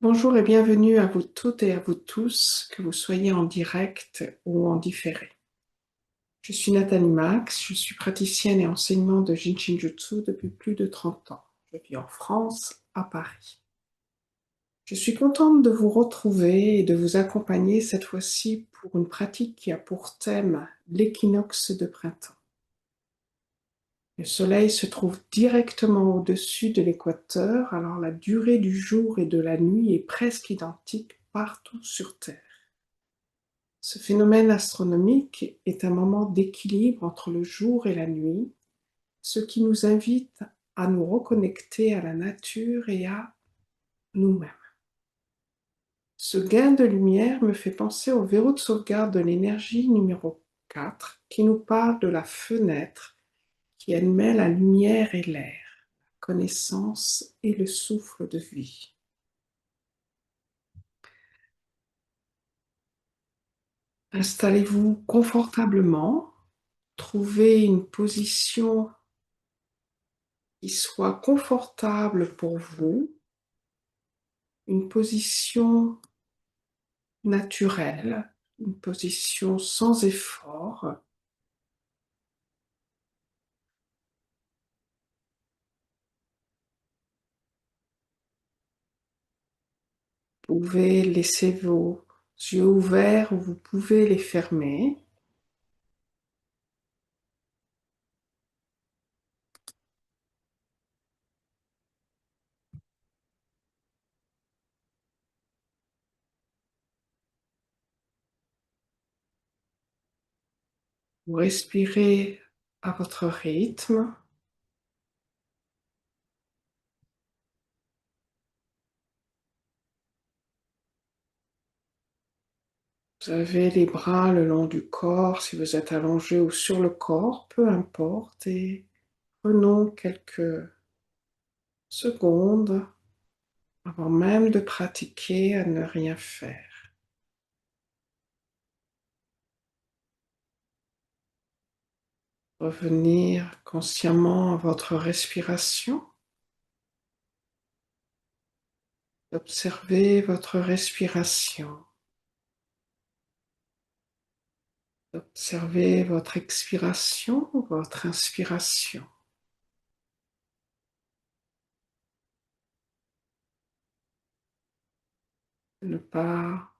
Bonjour et bienvenue à vous toutes et à vous tous, que vous soyez en direct ou en différé. Je suis Nathalie Max, je suis praticienne et enseignante de Jinshin Jutsu depuis plus de 30 ans. Je vis en France, à Paris. Je suis contente de vous retrouver et de vous accompagner cette fois-ci pour une pratique qui a pour thème l'équinoxe de printemps. Le soleil se trouve directement au-dessus de l'équateur, alors la durée du jour et de la nuit est presque identique partout sur Terre. Ce phénomène astronomique est un moment d'équilibre entre le jour et la nuit, ce qui nous invite à nous reconnecter à la nature et à nous-mêmes. Ce gain de lumière me fait penser au verrou de sauvegarde de l'énergie numéro 4, qui nous parle de la fenêtre qui admet la lumière et l'air, la connaissance et le souffle de vie. Installez-vous confortablement, trouvez une position qui soit confortable pour vous, une position naturelle, une position sans effort. Vous pouvez laisser vos yeux ouverts ou vous pouvez les fermer. Vous respirez à votre rythme. Vous avez les bras le long du corps, si vous êtes allongé ou sur le corps, peu importe. Et prenons quelques secondes avant même de pratiquer à ne rien faire. Revenir consciemment à votre respiration. Observez votre respiration. Observez votre expiration, votre inspiration. Ne pas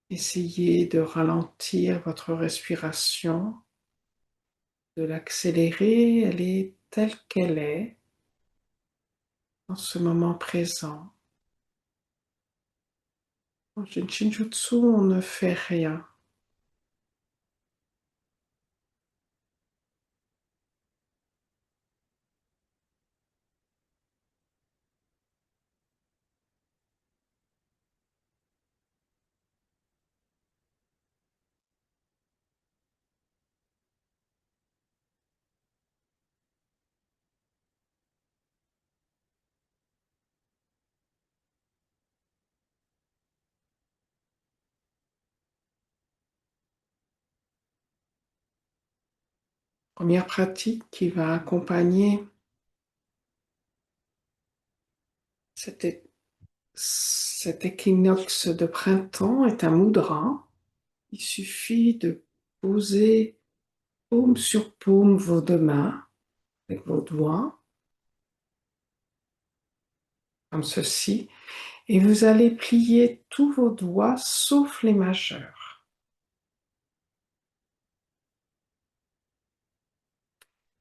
essayer de ralentir votre respiration, de l'accélérer, elle est telle qu'elle est dans ce moment présent. Dans le Shinjutsu, on ne fait rien. Première pratique qui va accompagner cet, cet équinoxe de printemps est un mudra. Il suffit de poser paume sur paume vos deux mains avec vos doigts, comme ceci, et vous allez plier tous vos doigts sauf les majeurs.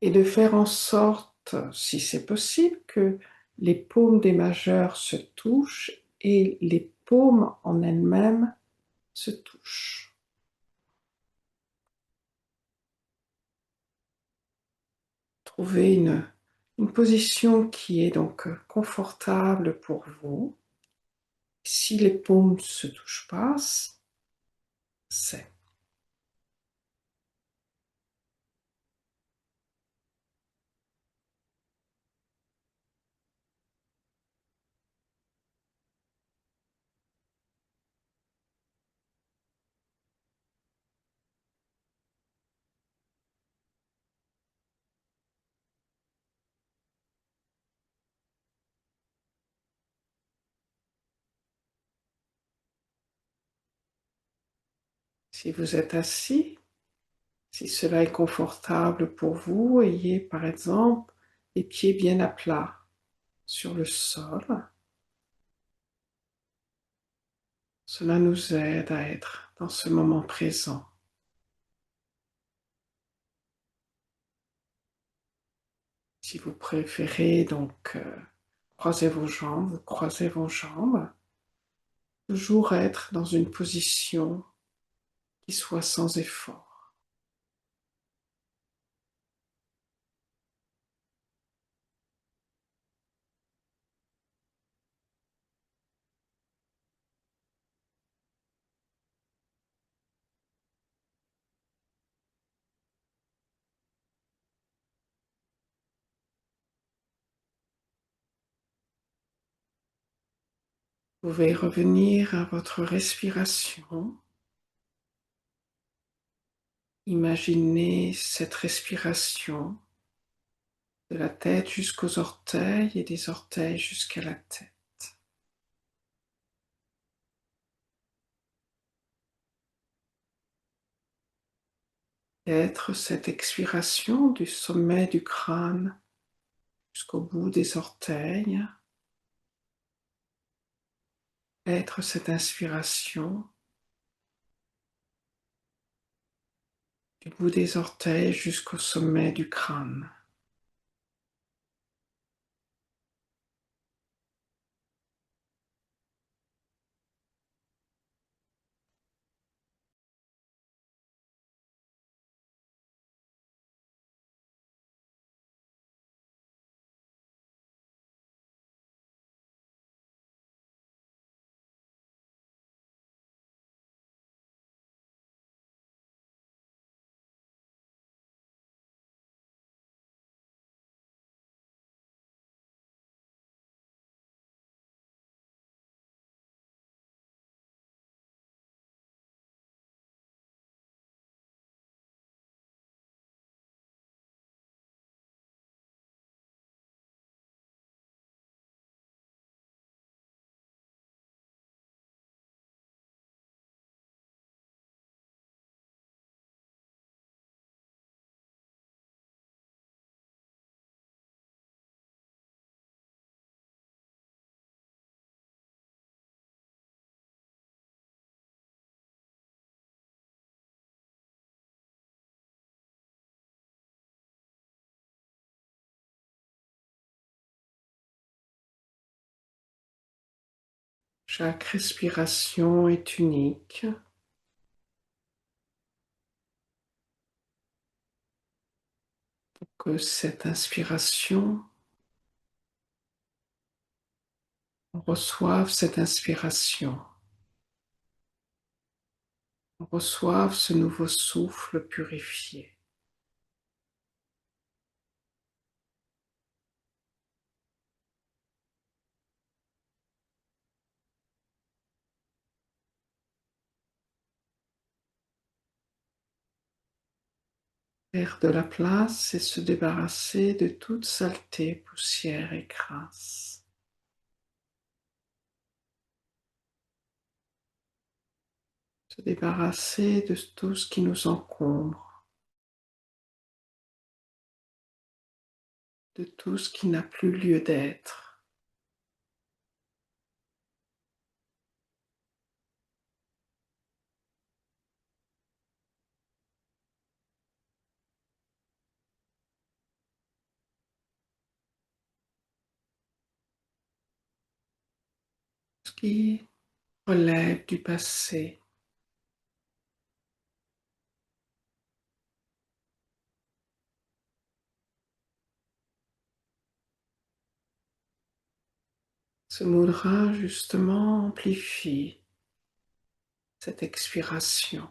Et de faire en sorte, si c'est possible, que les paumes des majeurs se touchent et les paumes en elles-mêmes se touchent. Trouvez une position qui est donc confortable pour vous. Si les paumes ne se touchent pas, c'est. Si vous êtes assis, si cela est confortable pour vous, ayez par exemple les pieds bien à plat sur le sol. Cela nous aide à être dans ce moment présent. Si vous préférez donc croiser vos jambes, vous croisez vos jambes. Toujours être dans une position qui soit sans effort. Vous pouvez revenir à votre respiration. Imaginez cette respiration de la tête jusqu'aux orteils et des orteils jusqu'à la tête. Être cette expiration du sommet du crâne jusqu'au bout des orteils. Être cette inspiration du bout des orteils jusqu'au sommet du crâne. Chaque respiration est unique. Que cette inspiration, on reçoive cette inspiration, on reçoive ce nouveau souffle purifié. Faire de la place et se débarrasser de toute saleté, poussière et crasse. Se débarrasser de tout ce qui nous encombre, de tout ce qui n'a plus lieu d'être. Ce qui relève du passé. Ce mudra justement amplifie cette expiration.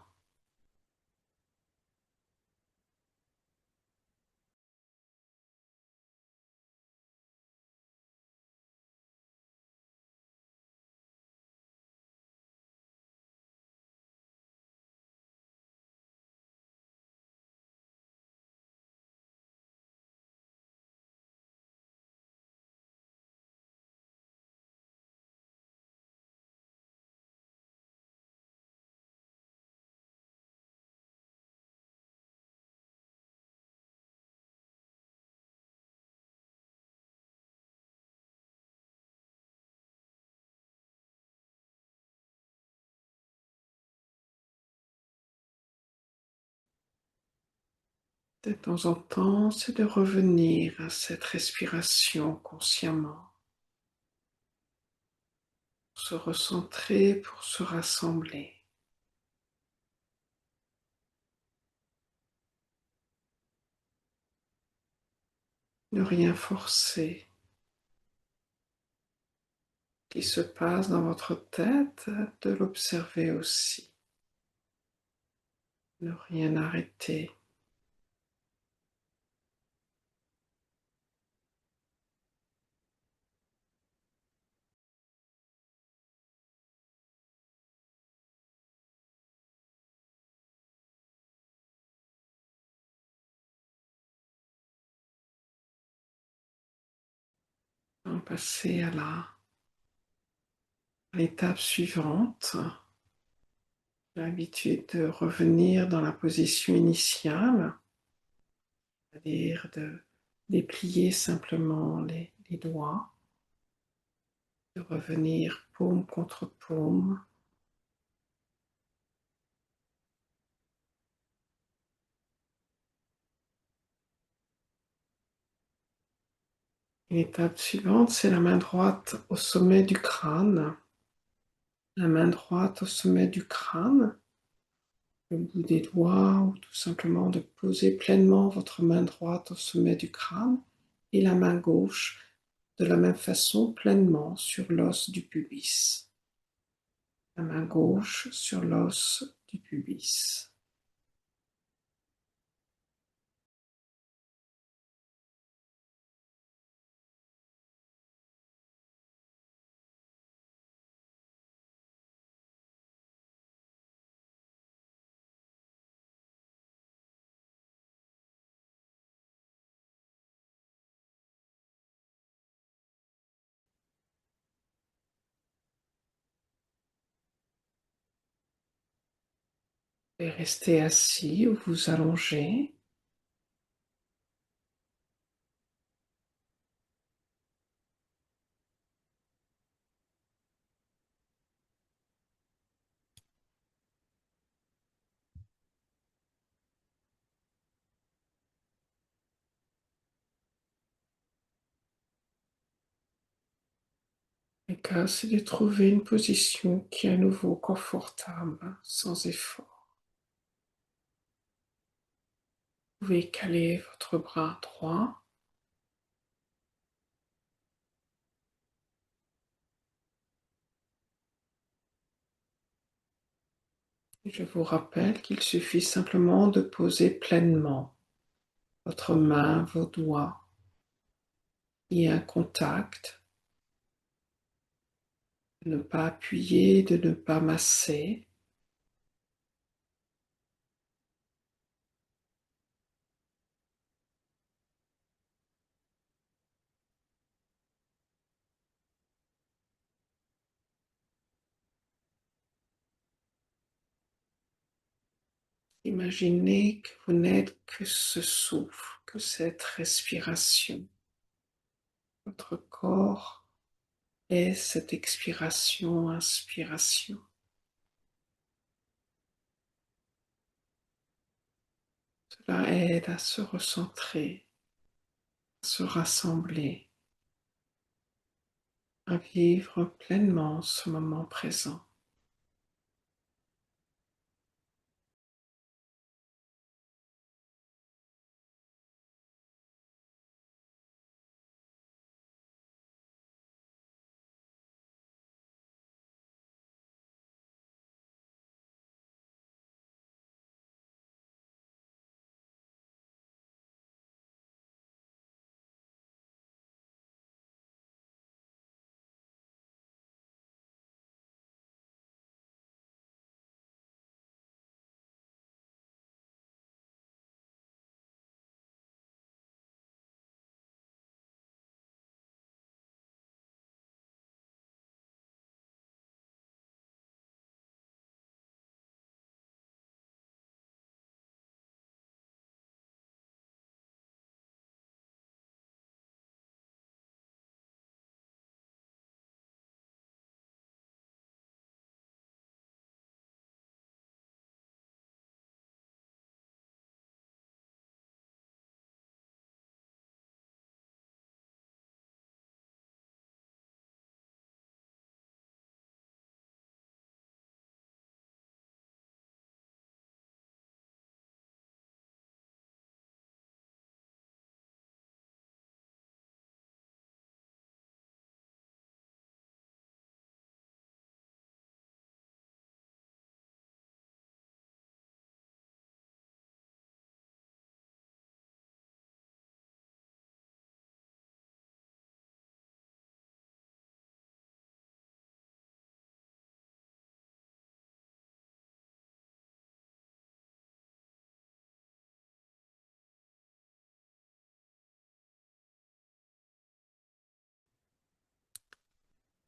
De temps en temps, c'est de revenir à cette respiration consciemment, pour se recentrer, pour se rassembler. Ne rien forcer. Ce qui se passe dans votre tête, de l'observer aussi. Ne rien arrêter. On passer à l'étape suivante. L'habitude de revenir dans la position initiale, c'est-à-dire de déplier simplement les doigts, de revenir paume contre paume. L'étape suivante, c'est la main droite au sommet du crâne. La main droite au sommet du crâne, le bout des doigts, ou tout simplement de poser pleinement votre main droite au sommet du crâne et la main gauche de la même façon pleinement sur l'os du pubis. La main gauche sur l'os du pubis. Et restez assis ou vous allongez. Le cas, c'est de trouver une position qui est à nouveau confortable, sans effort. Vous pouvez caler votre bras droit. Je vous rappelle qu'il suffit simplement de poser pleinement votre main, vos doigts. Il y a un contact, de ne pas appuyer, de ne pas masser. Imaginez que vous n'êtes que ce souffle, que cette respiration. Votre corps est cette expiration, inspiration. Cela aide à se recentrer, à se rassembler, à vivre pleinement ce moment présent.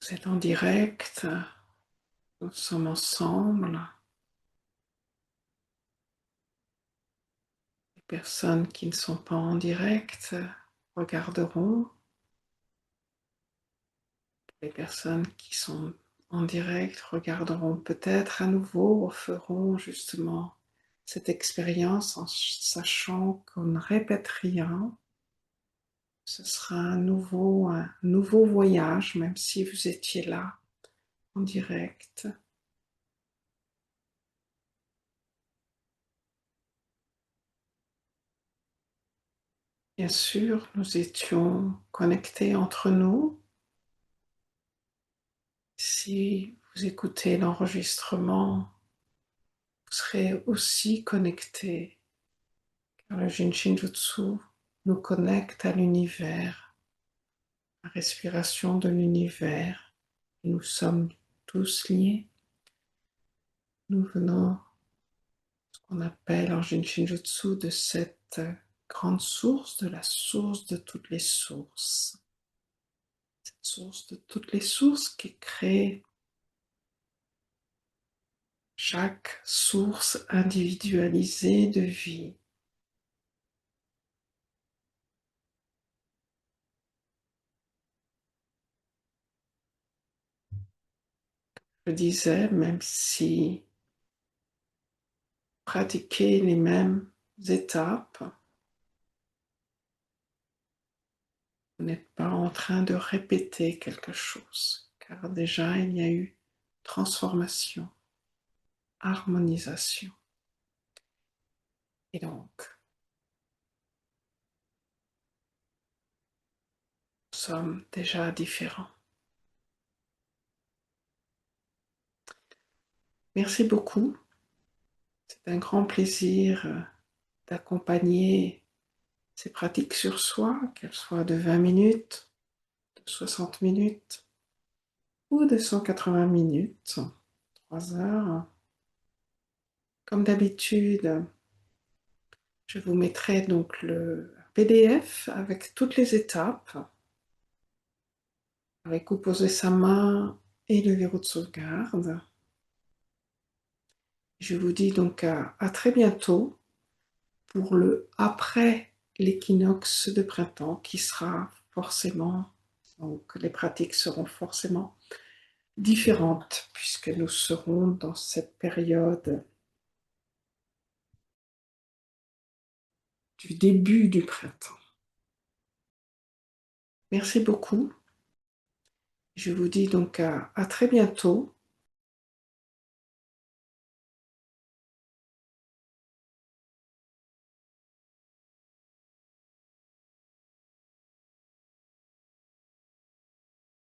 Vous êtes en direct, nous sommes ensemble. Les personnes qui ne sont pas en direct regarderont. Les personnes qui sont en direct regarderont peut-être à nouveau, feront justement cette expérience en sachant qu'on ne répète rien. Ce sera un nouveau voyage, même si vous étiez là en direct. Bien sûr, nous étions connectés entre nous. Si vous écoutez l'enregistrement, vous serez aussi connectés, car le Jinshin Jutsu nous connecte à l'univers, la respiration de l'univers. Nous sommes tous liés. Nous venons, ce qu'on appelle en Jinshin Jutsu, de cette grande source, de la source de toutes les sources. Cette source de toutes les sources qui crée chaque source individualisée de vie. Je disais, même si pratiquer les mêmes étapes, vous n'êtes pas en train de répéter quelque chose, car déjà il y a eu transformation, harmonisation. Et donc, nous sommes déjà différents. Merci beaucoup. C'est un grand plaisir d'accompagner ces pratiques sur soi, qu'elles soient de 20 minutes, de 60 minutes ou de 180 minutes, 3 heures. Comme d'habitude, je vous mettrai donc le PDF avec toutes les étapes, avec où poser sa main et le verrou de sauvegarde. Je vous dis donc à très bientôt pour le après l'équinoxe de printemps qui sera forcément, donc les pratiques seront forcément différentes puisque nous serons dans cette période du début du printemps. Merci beaucoup. Je vous dis donc à très bientôt